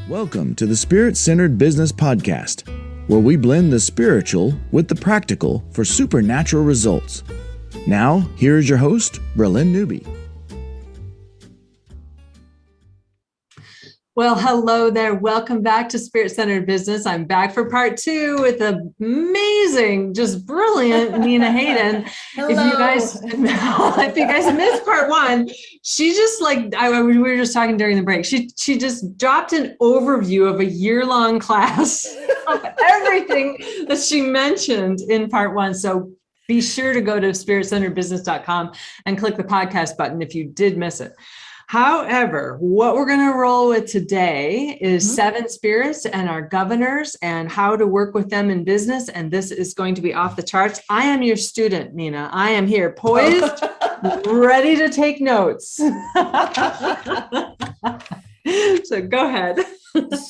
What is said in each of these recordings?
Welcome to the Spirit-Centered Business Podcast, where we blend the spiritual with the practical for supernatural results. Now, here is your host, Bralynn Newby. Well, hello there. Welcome back to Spirit-Centered Business. I'm back for part two with the amazing, just brilliant Nina Hayden. Hello. If you guys missed part one, she just we were just talking during the break. She just dropped an overview of a year-long class of everything that she mentioned in part one. So be sure to go to spiritcenteredbusiness.com and click the podcast button if you did miss it. However, what we're going to roll with today is seven spirits and our governors and how to work with them in business. And this is going to be off the charts. I am your student, Nina. I am here poised, ready to take notes. So go ahead.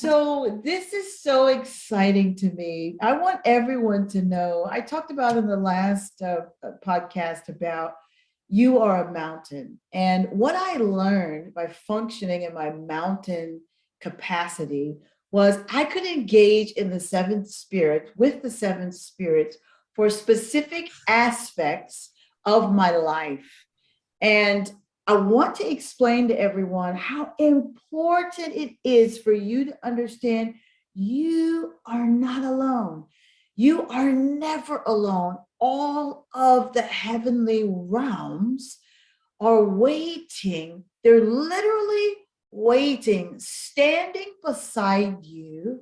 So this is so exciting to me. I want everyone to know, I talked about in the last podcast about you are a mountain. And what I learned by functioning in my mountain capacity was I could engage in the seventh spirit with the seven spirits for specific aspects of my life. And I want to explain to everyone how important it is for you to understand you are not alone. You are never alone. All of the heavenly realms are waiting. They're literally waiting, standing beside you,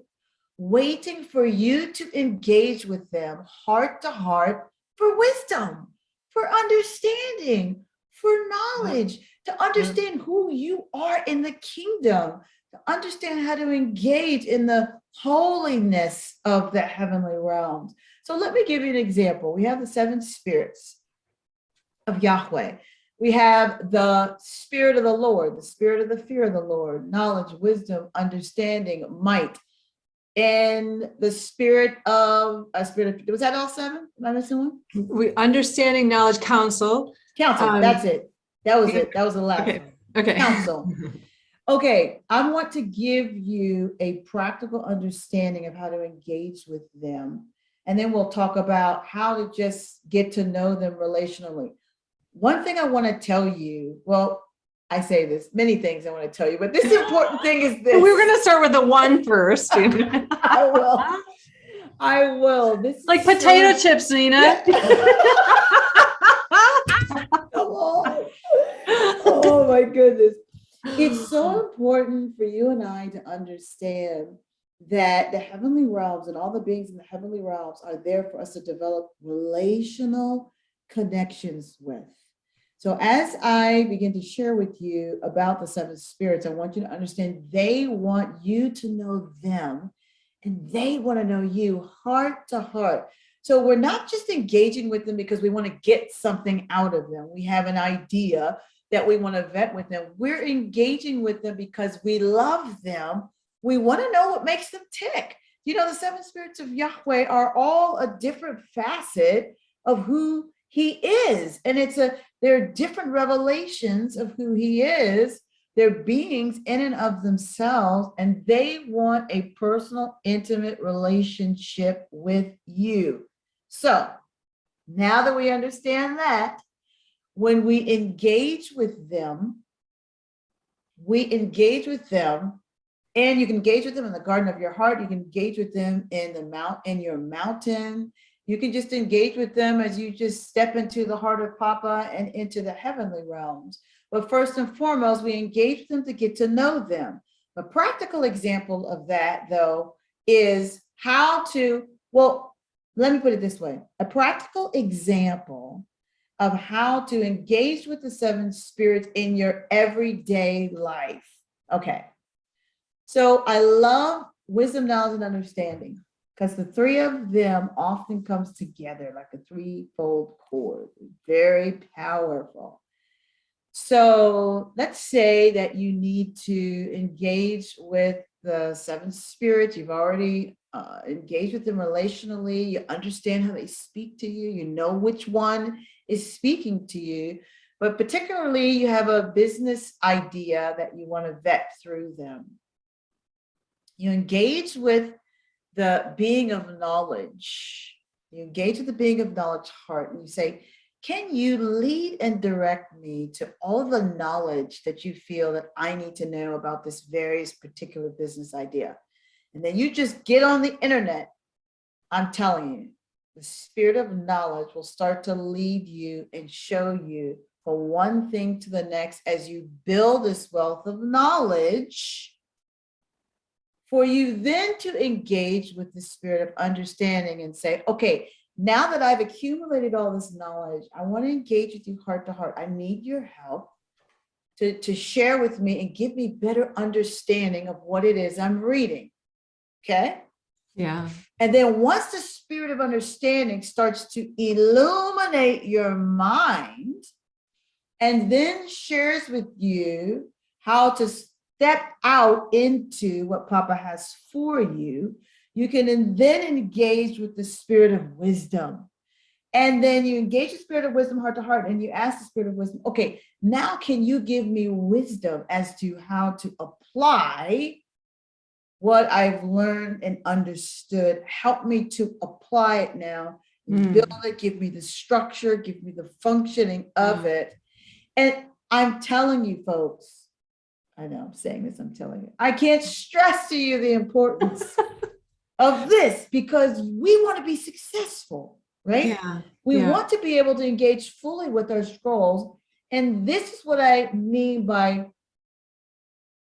waiting for you to engage with them heart to heart for wisdom, for understanding, for knowledge, to understand who you are in the kingdom, to understand how to engage in the holiness of the heavenly realms. So let me give you an example. We have the seven spirits of Yahweh. We have the spirit of the Lord, the spirit of the fear of the Lord, knowledge, wisdom, understanding, might, and the spirit of, was that all seven? Am I missing one? Understanding, knowledge, counsel. Counsel, that's it. That was it. That was the last one. Okay. Counsel. Okay, I want to give you a practical understanding of how to engage with them. And then we'll talk about how to just get to know them relationally. One thing I want to tell you, well, I say this, many things I want to tell you, but this important thing is this. We're going to start with the one first. I will. This like potato chips, Nina. Yeah. Come on. Oh my goodness. It's so important for you and I to understand that the heavenly realms and all the beings in the heavenly realms are there for us to develop relational connections with. So as I begin to share with you about the seven spirits, I want you to understand they want you to know them and they want to know you heart to heart. So we're not just engaging with them because we want to get something out of them. We have an idea that we want to vet with them. We're engaging with them because we love them. We want to know what makes them tick. You know, the seven spirits of Yahweh are all a different facet of who he is. And they're different revelations of who he is. They're beings in and of themselves, and they want a personal, intimate relationship with you. So now that we understand that, when we engage with them, and you can engage with them in the garden of your heart. You can engage with them in your mountain. You can just engage with them as you just step into the heart of Papa and into the heavenly realms. But first and foremost, we engage with them to get to know them. A practical example of that, though, is let me put it this way. A practical example of how to engage with the seven spirits in your everyday life. Okay. So I love wisdom, knowledge, and understanding because the three of them often comes together like a threefold chord. Very powerful. So let's say that you need to engage with the seven spirits. You've already engaged with them relationally. You understand how they speak to you. You know which one is speaking to you. But particularly, you have a business idea that you want to vet through them. You engage with the being of knowledge. You engage with the being of knowledge heart, and you say, can you lead and direct me to all the knowledge that you feel that I need to know about this various particular business idea? And then you just get on the internet. I'm telling you, the spirit of knowledge will start to lead you and show you from one thing to the next as you build this wealth of knowledge, for you then to engage with the spirit of understanding and say, okay, now that I've accumulated all this knowledge, I want to engage with you heart to heart. I need your help to share with me and give me better understanding of what it is I'm reading. Okay? Yeah. And then once the spirit of understanding starts to illuminate your mind and then shares with you how to step out into what Papa has for you, you can then engage with the spirit of wisdom. And then you engage the spirit of wisdom heart to heart, and you ask the spirit of wisdom, okay, now can you give me wisdom as to how to apply what I've learned and understood? Help me to apply it now, build it, give me the structure, give me the functioning of it. And I'm telling you, folks, I know I'm saying this, I'm telling you, I can't stress to you the importance of this, because we want to be successful, right? Yeah. We want to be able to engage fully with our scrolls. And this is what I mean by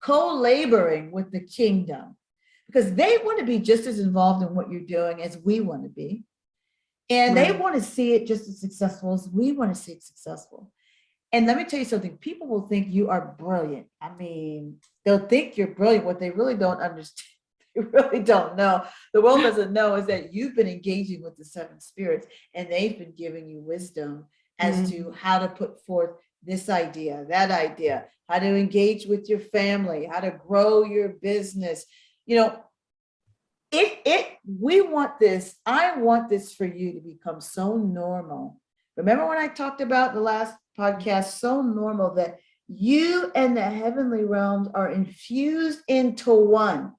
co-laboring with the kingdom, because they want to be just as involved in what you're doing as we want to be. And they want to see it just as successful as we want to see it successful. And let me tell you something, people will think you are brilliant. I mean, they'll think you're brilliant. What they really don't understand, they really don't know, the world doesn't know, is that you've been engaging with the seven spirits, and they've been giving you wisdom as to how to put forth this idea, that idea, how to engage with your family, how to grow your business. You know, we want this, I want this for you to become so normal. Remember when I talked about the last podcast, so normal that you and the heavenly realms are infused into one.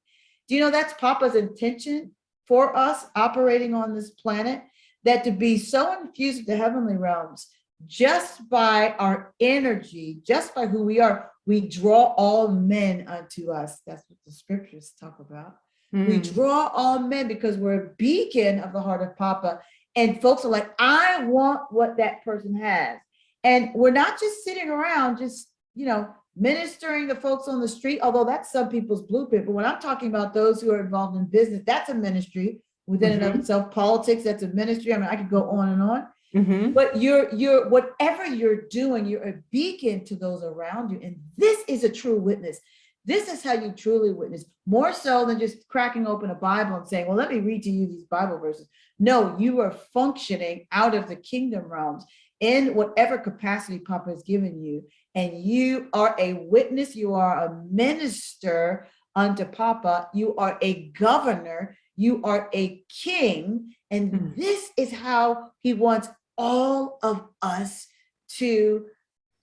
Do you know that's Papa's intention for us operating on this planet? That to be so infused with the heavenly realms, just by our energy, just by who we are, we draw all men unto us. That's what the scriptures talk about. We draw all men because we're a beacon of the heart of Papa. And folks are like, I want what that person has. And we're not just sitting around, just, you know, ministering to folks on the street, although that's some people's blueprint. But when I'm talking about those who are involved in business, that's a ministry within and of itself. Politics, that's a ministry. I mean, I could go on and on. But you're whatever you're doing, you're a beacon to those around you. And this is a true witness. This is how you truly witness, more so than just cracking open a Bible and saying, well, let me read to you these Bible verses. No, you are functioning out of the kingdom realms in whatever capacity Papa has given you. And you are a witness. You are a minister unto Papa. You are a governor. You are a king. And this is how he wants all of us to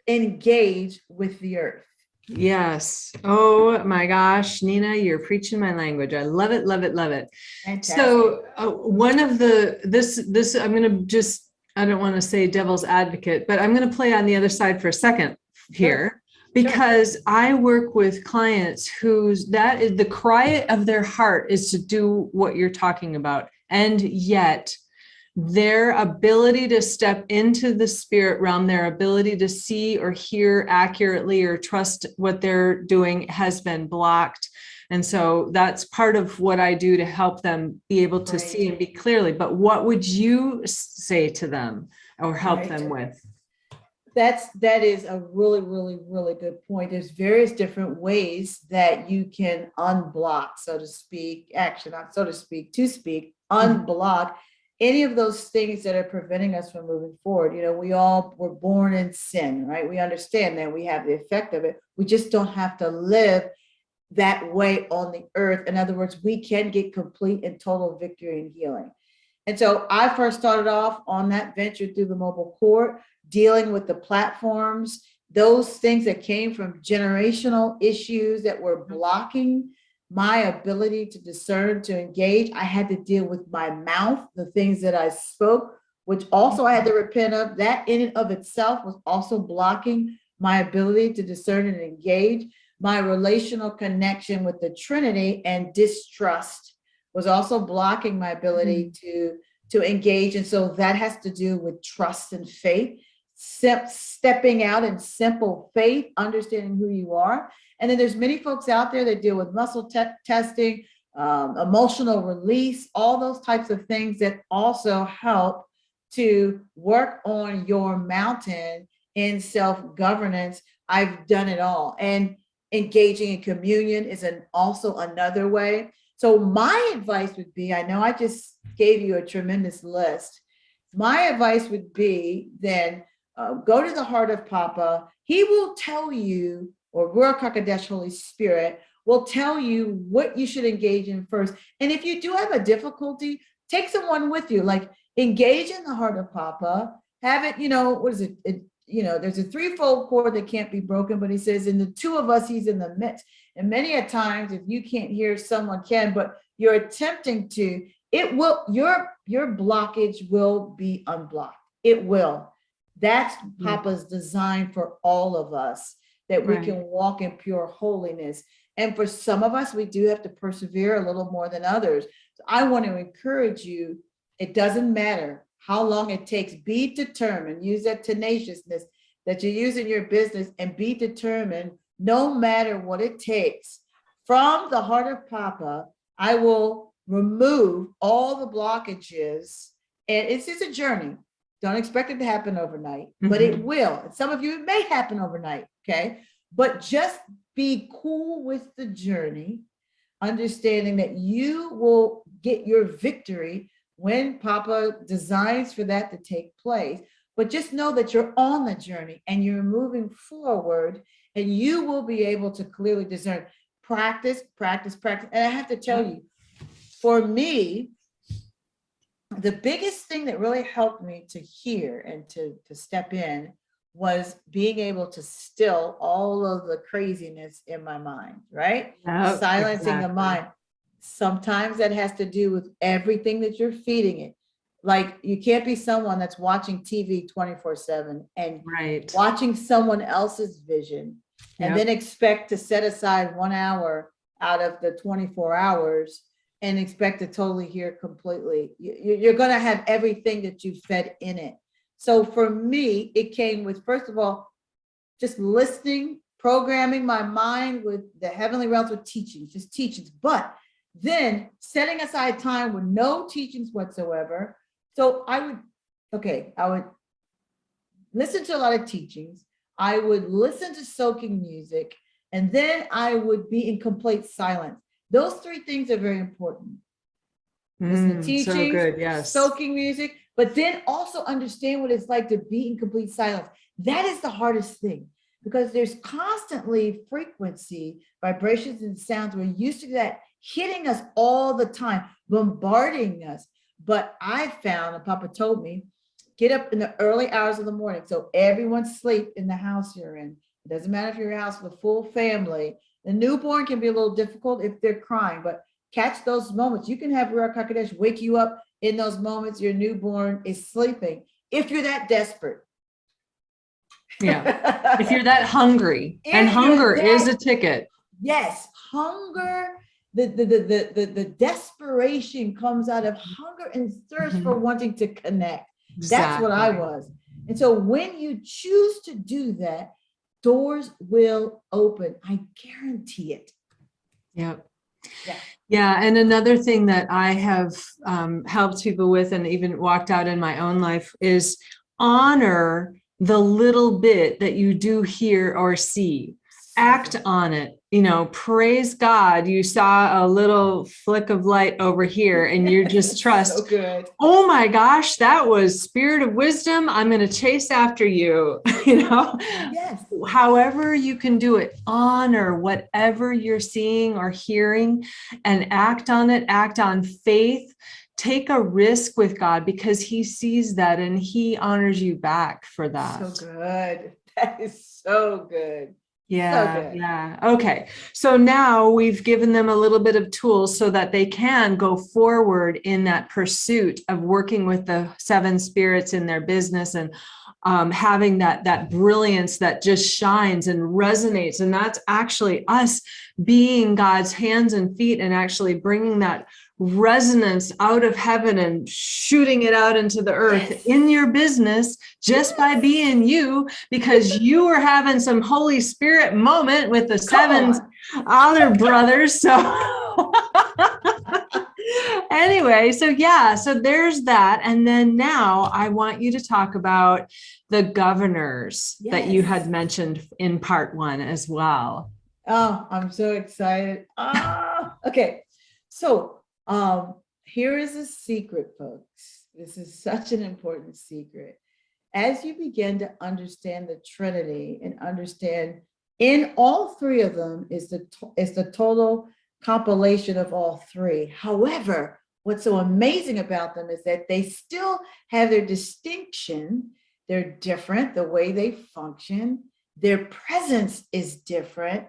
engage with the earth. Yes. Oh my gosh, Nina, you're preaching my language. I love it, love it, love it. Fantastic. So one of this, I'm going to just, I don't want to say devil's advocate, but I'm going to play on the other side for a second here, because I work with clients that is the cry of their heart is to do what you're talking about. And yet their ability to step into the spirit realm, their ability to see or hear accurately or trust what they're doing has been blocked. And so that's part of what I do to help them be able to see and be clearly. But what would you say to them or help them with? That is a really, really, really good point. There's various different ways that you can unblock, so to speak, actually not so to speak, unblock any of those things that are preventing us from moving forward. You know, we all were born in sin, right? We understand that we have the effect of it. We just don't have to live that way on the earth. In other words, we can get complete and total victory and healing. And so I first started off on that venture through the mobile court, dealing with the platforms, those things that came from generational issues that were blocking my ability to discern, to engage. I had to deal with my mouth, the things that I spoke, which also I had to repent of. That in and of itself was also blocking my ability to discern and engage. My relational connection with the Trinity and distrust was also blocking my ability to engage. And so that has to do with trust and faith, stepping out in simple faith, understanding who you are. And then there's many folks out there that deal with muscle testing, emotional release, all those types of things that also help to work on your mountain in self-governance. I've done it all. And engaging in communion is also another way. So my advice would be, I know I just gave you a tremendous list. My advice would be then go to the heart of Papa. He will tell you, or Ruach HaKodesh, Holy Spirit, will tell you what you should engage in first. And if you do have a difficulty, take someone with you, like engage in the heart of Papa, have it, what is it? There's a threefold chord that can't be broken, but he says, in the two of us, he's in the midst. And many a times, if you can't hear, someone can, but you're attempting to, it will, your blockage will be unblocked. It will. That's Papa's design for all of us, that we can walk in pure holiness. And for some of us, we do have to persevere a little more than others. So I want to encourage you, it doesn't matter how long it takes. Be determined. Use that tenaciousness that you use in your business, and be determined no matter what it takes. From the heart of Papa, I will remove all the blockages. And it's just a journey. Don't expect it to happen overnight, but it will. And some of you, it may happen overnight, okay? But just be cool with the journey, understanding that you will get your victory when Papa designs for that to take place. But just know that you're on the journey and you're moving forward, and you will be able to clearly discern. Practice, practice, practice. And I have to tell you, for me, the biggest thing that really helped me to hear and to step in was being able to still all of the craziness in my mind, right? Silencing the mind. Sometimes that has to do with everything that you're feeding it. Like, you can't be someone that's watching TV 24/7 and watching someone else's vision and then expect to set aside 1 hour out of the 24 hours and expect to totally hear completely. You're going to have everything that you fed in it. So for me, it came with, first of all, just listening, programming my mind with the heavenly realms with teachings, just teachings, but then setting aside time with no teachings whatsoever. So I would listen to a lot of teachings. I would listen to soaking music, and then I would be in complete silence. Those three things are very important. Listen to teachings, so good, soaking music, but then also understand what it's like to be in complete silence. That is the hardest thing, because there's constantly frequency, vibrations, and sounds. We're used to that hitting us all the time, bombarding us. But I found, and Papa told me, get up in the early hours of the morning. So everyone's asleep in the house you're in. It doesn't matter if you're in a house with a full family. The newborn can be a little difficult if they're crying, but catch those moments. You can have Ruach HaKodesh wake you up in those moments your newborn is sleeping, if you're that desperate. Yeah. If you're that hungry, and hunger is a ticket. Yes. Hunger, the desperation comes out of hunger and thirst for wanting to connect. Exactly. That's what I was. And so when you choose to do that, doors will open. I guarantee it. Yep. Yeah. And another thing that I have helped people with, and even walked out in my own life, is honor the little bit that you do hear or see. Act on it. Praise God. You saw a little flick of light over here, and you just trust. So good. Oh my gosh, that was spirit of wisdom. I'm going to chase after you. Yes. However you can do it, honor whatever you're seeing or hearing, and act on it. Act on faith. Take a risk with God, because he sees that and he honors you back for that. So good. That is so good. Yeah, good. yeah. Okay. So now we've given them a little bit of tools so that they can go forward in that pursuit of working with the seven spirits in their business and having that brilliance that just shines and resonates. And that's actually us being God's hands and feet and actually bringing that resonance out of heaven and shooting it out into the earth in your business just by being you, because you were having some Holy Spirit moment with the seven other brothers. So anyway, so yeah, so there's that. And then now I want you to talk about the governors that you had mentioned in part one as well. Oh, I'm so excited. Okay. So, here is a secret, folks. This is such an important secret. As you begin to understand the Trinity and understand in all three of them is the total compilation of all three. However, what's so amazing about them is that they still have their distinction. They're different, the way they function, their presence is different.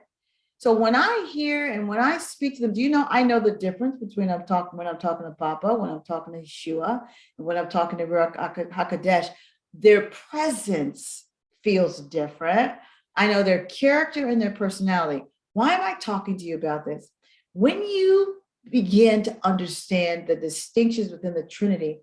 So when I hear and when I speak to them, do you know, I know the difference between when I'm talking to Papa, when I'm talking to Yeshua, and when I'm talking to Ruach HaKodesh, their presence feels different. I know their character and their personality. Why am I talking to you about this? When you begin to understand the distinctions within the Trinity,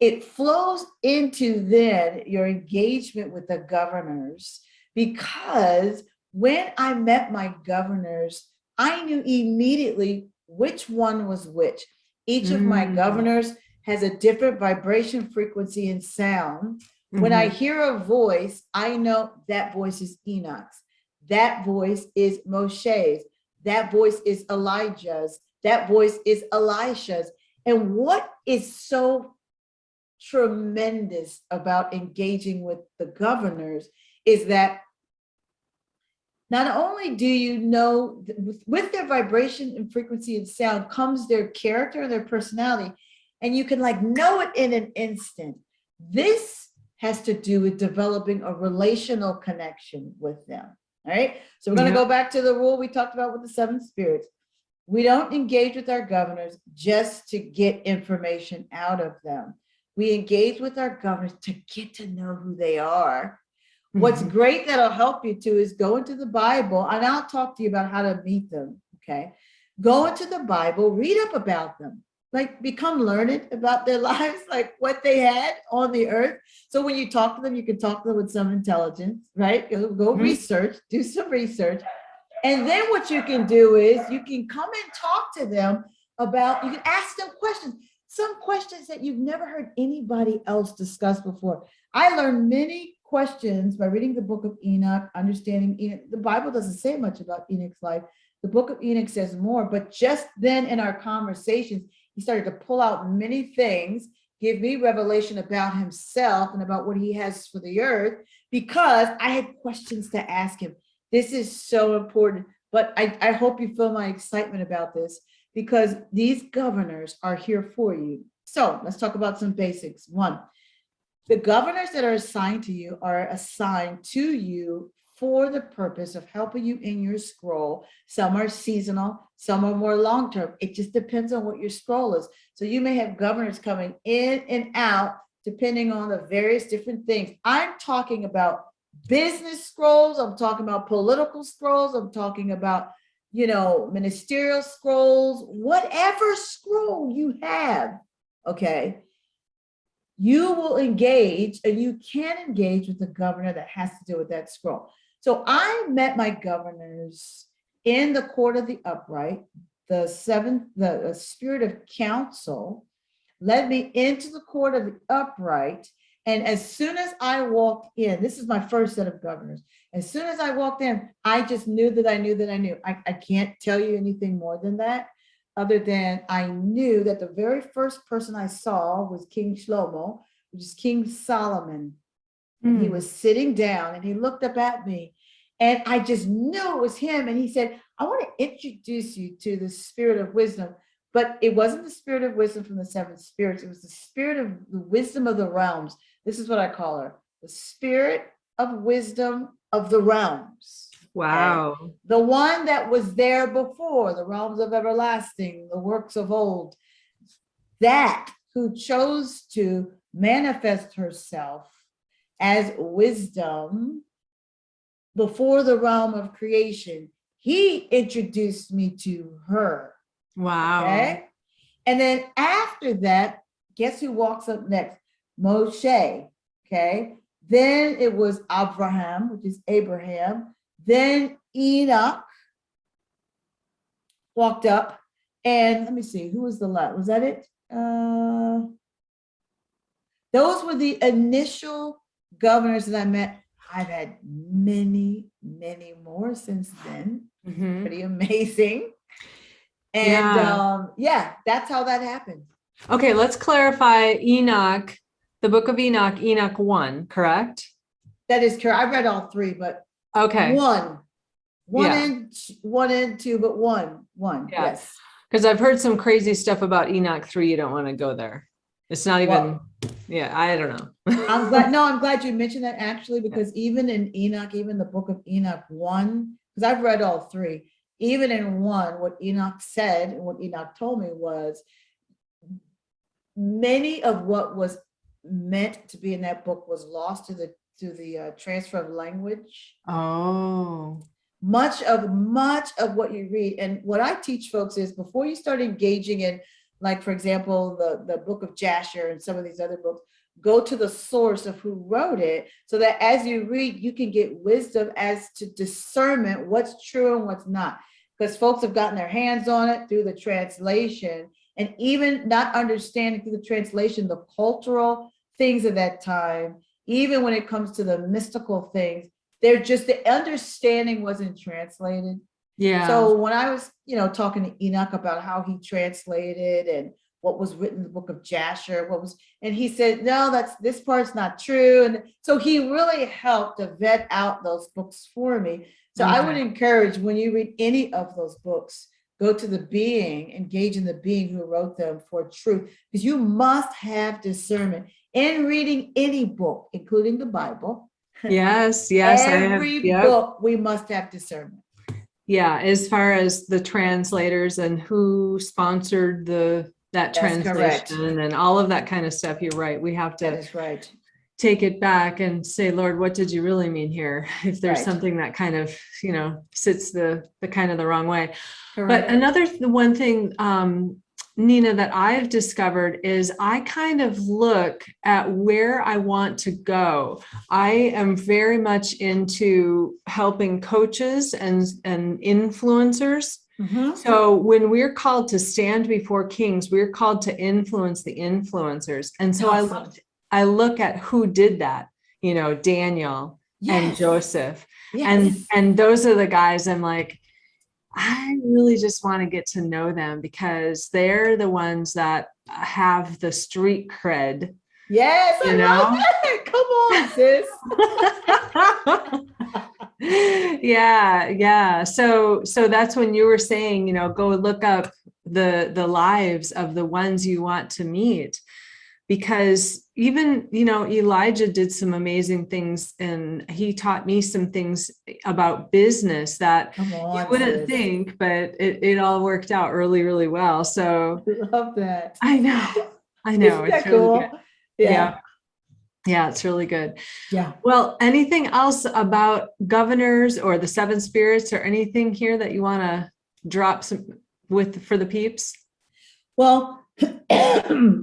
it flows into then your engagement with the governors, because when I met my governors, I knew immediately which one was which. Each of my governors has a different vibration, frequency, and sound. When I hear a voice, I know that voice is Enoch's. That voice is Moshe's. That voice is Elijah's. That voice is Elisha's. And what is so tremendous about engaging with the governors is that not only do you know with their vibration and frequency and sound comes their character and their personality, and you can like know it in an instant. This has to do with developing a relational connection with them. All right. So we're going to go back to the rule we talked about with the seven spirits. We don't engage with our governors just to get information out of them. We engage with our governors to get to know who they are. What's great that'll help you to is go into the Bible, and I'll talk to you about how to meet them. Okay. Go into the Bible, read up about them, like become learned about their lives, like what they had on the earth. So when you talk to them, you can talk to them with some intelligence, right? Go research, do some research. And then what you can do is you can come and talk to them about, you can ask them questions, some questions that you've never heard anybody else discuss before. I learned many questions by reading the book of Enoch, understanding Enoch. The Bible doesn't say much about Enoch's life. The book of Enoch says more, but just then in our conversations, he started to pull out many things, give me revelation about himself and about what he has for the earth, because I had questions to ask him. This is so important, but I hope you feel my excitement about this, because these governors are here for you. So let's talk about some basics. One, the governors that are assigned to you are assigned to you for the purpose of helping you in your scroll. Some are seasonal, some are more long-term. It just depends on what your scroll is. So you may have governors coming in and out depending on the various different things. I'm talking about business scrolls. I'm talking about political scrolls. I'm talking about, ministerial scrolls, whatever scroll you have. Okay. You will engage, and you can engage with the governor that has to do with that scroll. So I met my governors in the court of the upright. The spirit of counsel led me into the court of the upright. And as soon as I walked in, this is my first set of governors. As soon as I walked in, I just knew that I knew that I knew. I can't tell you anything more than that, other than I knew that the very first person I saw was King Shlomo, which is King Solomon. And he was sitting down and he looked up at me, and I just knew it was him. And he said, I want to introduce you to the spirit of wisdom. But it wasn't the spirit of wisdom from the seven spirits. It was the spirit of the wisdom of the realms. This is what I call her, the spirit of wisdom of the realms. Wow. The one that was there before, the realms of everlasting, the works of old, that who chose to manifest herself as wisdom before the realm of creation, he introduced me to her. Wow. Okay. And then after that, guess who walks up next? Moshe. Okay. Then it was Abraham, which is Abraham. Then Enoch walked up. And let me see, who was the last? Was that it? Those were the initial governors that I met. I've had many, many more since then. Mhm. Pretty amazing. And yeah, that's how that happened. Okay, let's clarify Enoch, the book of Enoch, Enoch 1, correct? That is correct. I read all three, but Okay. one Yeah. and two, but one. Yeah. Yes. Because I've heard some crazy stuff about Enoch 3. You don't want to go there. It's not even, Well, yeah, I don't know. I'm glad you mentioned that actually, because even in Enoch, even the book of Enoch 1, because I've read all three, even in 1, what Enoch said and what Enoch told me was many of what was meant to be in that book was lost to the transfer of language. Oh. Much of what you read, and what I teach folks is before you start engaging in, like, for example, the book of Jasher and some of these other books, go to the source of who wrote it, so that as you read, you can get wisdom as to discernment, what's true and what's not. Because folks have gotten their hands on it through the translation, and even not understanding through the translation the cultural things of that time, even when it comes to the mystical things, they're just, the understanding wasn't translated. Yeah. So when I was, talking to Enoch about how he translated and what was written in the book of Jasher, and he said, no, this part's not true. And so he really helped to vet out those books for me. So I would encourage, when you read any of those books, go to the being, engage in the being who wrote them for truth, because you must have discernment in reading any book, including the Bible. Yes. Every book, we must have discernment. Yeah, as far as the translators and who sponsored that translation and all of that kind of stuff, you're right. We have to That is right. Take it back and say, Lord, what did you really mean here? If there's something that kind of, sits the kind of the wrong way. Correct. But the one thing, Nina, that I've discovered is I kind of look at where I want to go. I am very much into helping coaches and influencers. Mm-hmm. So when we're called to stand before kings, we're called to influence the influencers. And so I look at who did that, Daniel and Joseph. And those are the guys I'm like, I really just want to get to know them, because they're the ones that have the street cred. Yes, come on, sis. Yeah. So that's when you were saying, go look up the lives of the ones you want to meet. Because even, Elijah did some amazing things, and he taught me some things about business that you wouldn't think, but it all worked out really, really well. So I love that. I know. Isn't that cool? Good. Yeah, it's really good. Yeah. Well, anything else about governors or the 7 spirits, or anything here that you want to drop some for the peeps? Well,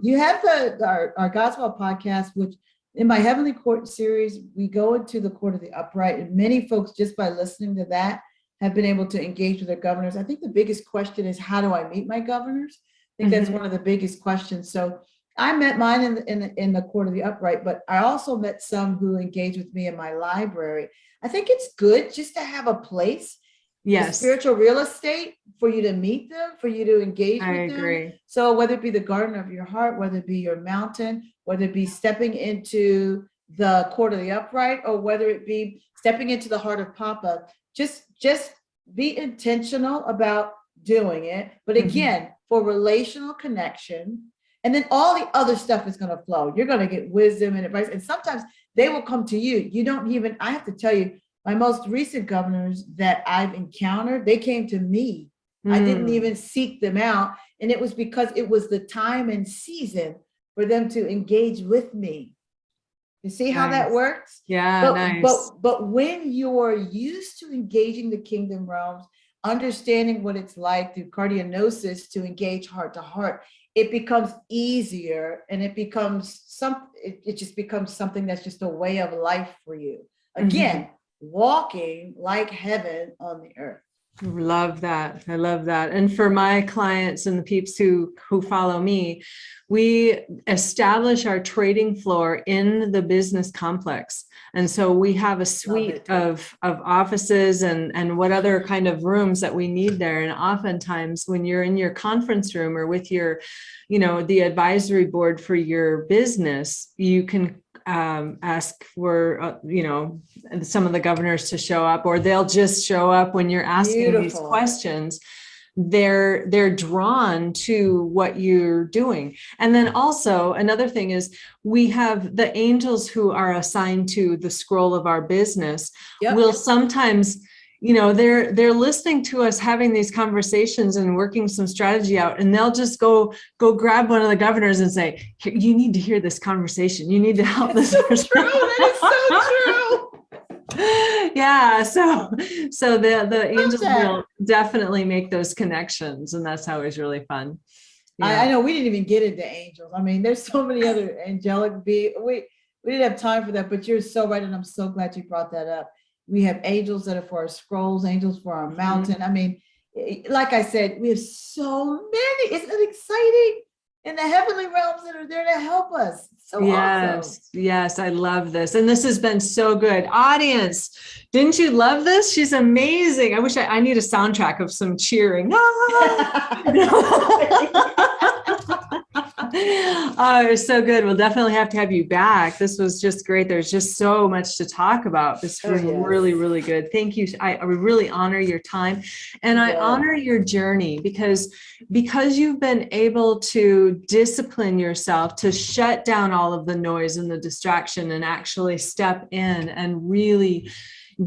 you have our Gospel podcast, which in my Heavenly Court series, we go into the court of the upright, and many folks, just by listening to that, have been able to engage with their governors. I think the biggest question is, how do I meet my governors? I think that's one of the biggest questions. So I met mine in the court of the upright, but I also met some who engaged with me in my library. I think it's good just to have a place. Yes. Spiritual real estate for you to meet them, for you to engage with them. I agree. So whether it be the garden of your heart, whether it be your mountain, whether it be stepping into the court of the upright, or whether it be stepping into the heart of Papa, just be intentional about doing it. But again, for relational connection, and then all the other stuff is going to flow. You're going to get wisdom and advice. And sometimes they will come to you. You don't even, I have to tell you, My most recent governors that I've encountered, they came to me. I didn't even seek them out. And it was because it was the time and season for them to engage with me. You see how that works? Yeah, nice. But when you're used to engaging the kingdom realms, understanding what it's like through cardiognosis to engage heart to heart, it becomes easier, and it just becomes something that's just a way of life for you. Again, walking like heaven on the earth. Love that. I love that. And for my clients and the peeps who follow me, we establish our trading floor in the business complex. And so we have a suite of offices and what other kind of rooms that we need there. And oftentimes when you're in your conference room or with your, the advisory board for your business, you can ask for, some of the governors to show up, or they'll just show up when you're asking these questions. They're drawn to what you're doing. And then also another thing is we have the angels who are assigned to the scroll of our business will sometimes, they're listening to us having these conversations and working some strategy out, and they'll just go grab one of the governors and say, you need to hear this conversation. You need to help this person. That is so true. Yeah. So the angels will definitely make those connections. And that's always really fun. Yeah. I know we didn't even get into angels. I mean, there's so many other angelic beings. We didn't have time for that, but you're so right. And I'm so glad you brought that up. We have angels that are for our scrolls, angels for our mountain. I mean, like I said, we have so many. Isn't it exciting? In the heavenly realms that are there to help us. So awesome. Yes, I love this. And this has been so good. Audience, didn't you love this? She's amazing. I wish I need a soundtrack of some cheering. Oh, it was so good. We'll definitely have to have you back. This was just great. There's just so much to talk about. This was really, really good. Thank you. I really honor your time, and I honor your journey because you've been able to discipline yourself to shut down all of the noise and the distraction and actually step in and really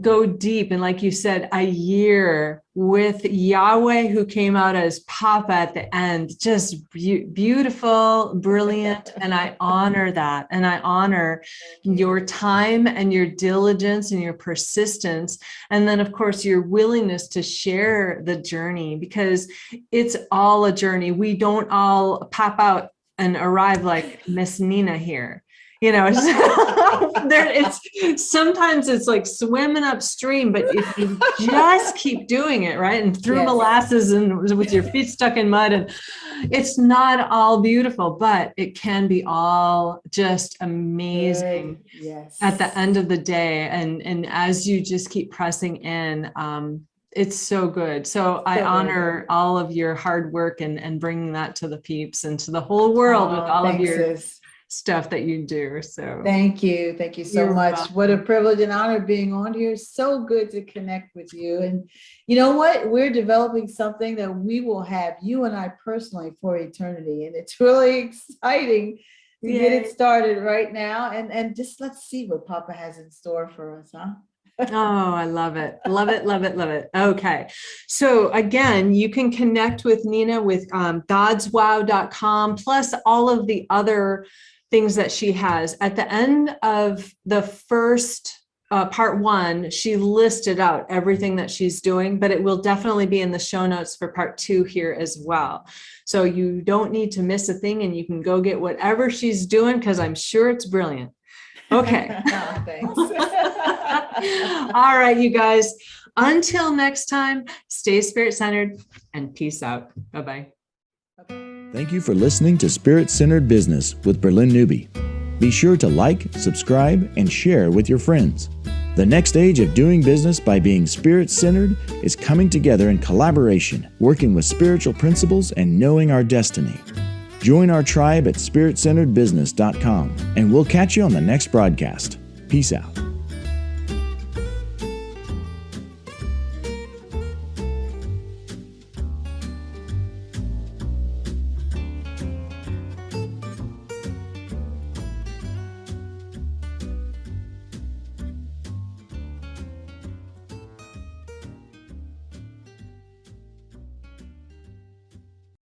go deep. And like you said, a year with Yahweh, who came out as Papa at the end, just beautiful, brilliant. And I honor that. And I honor your time and your diligence and your persistence. And then, of course, your willingness to share the journey, because it's all a journey. We don't all pop out and arrive like Miss Nina here. Sometimes it's like swimming upstream, but if you just keep doing it, right, and through molasses and with your feet stuck in mud, and it's not all beautiful, but it can be all just amazing at the end of the day. And as you just keep pressing in, it's so good. So I honor all of your hard work and bringing that to the peeps and to the whole world with all of your stuff that you do. So thank you so much. Welcome. What a privilege and honor being on here. So good to connect with you. And you know what? We're developing something that we will have, you and I personally, for eternity. And it's really exciting to get it started right now. And just let's see what Papa has in store for us, huh? Oh, I love it. Love it. Love it. Love it. Okay. So again, you can connect with Nina with godswow.com, plus all of the other things that she has. At the end of the first part one, she listed out everything that she's doing, but it will definitely be in the show notes for part two here as well. So you don't need to miss a thing, and you can go get whatever she's doing, because I'm sure it's brilliant. Okay. Thanks. All right, you guys. Until next time, stay spirit-centered and peace out. Bye-bye. Thank you for listening to Spirit-Centered Business with Bralynn Newby. Be sure to like, subscribe, and share with your friends. The next stage of doing business by being spirit-centered is coming together in collaboration, working with spiritual principles, and knowing our destiny. Join our tribe at spiritcenteredbusiness.com, and we'll catch you on the next broadcast. Peace out.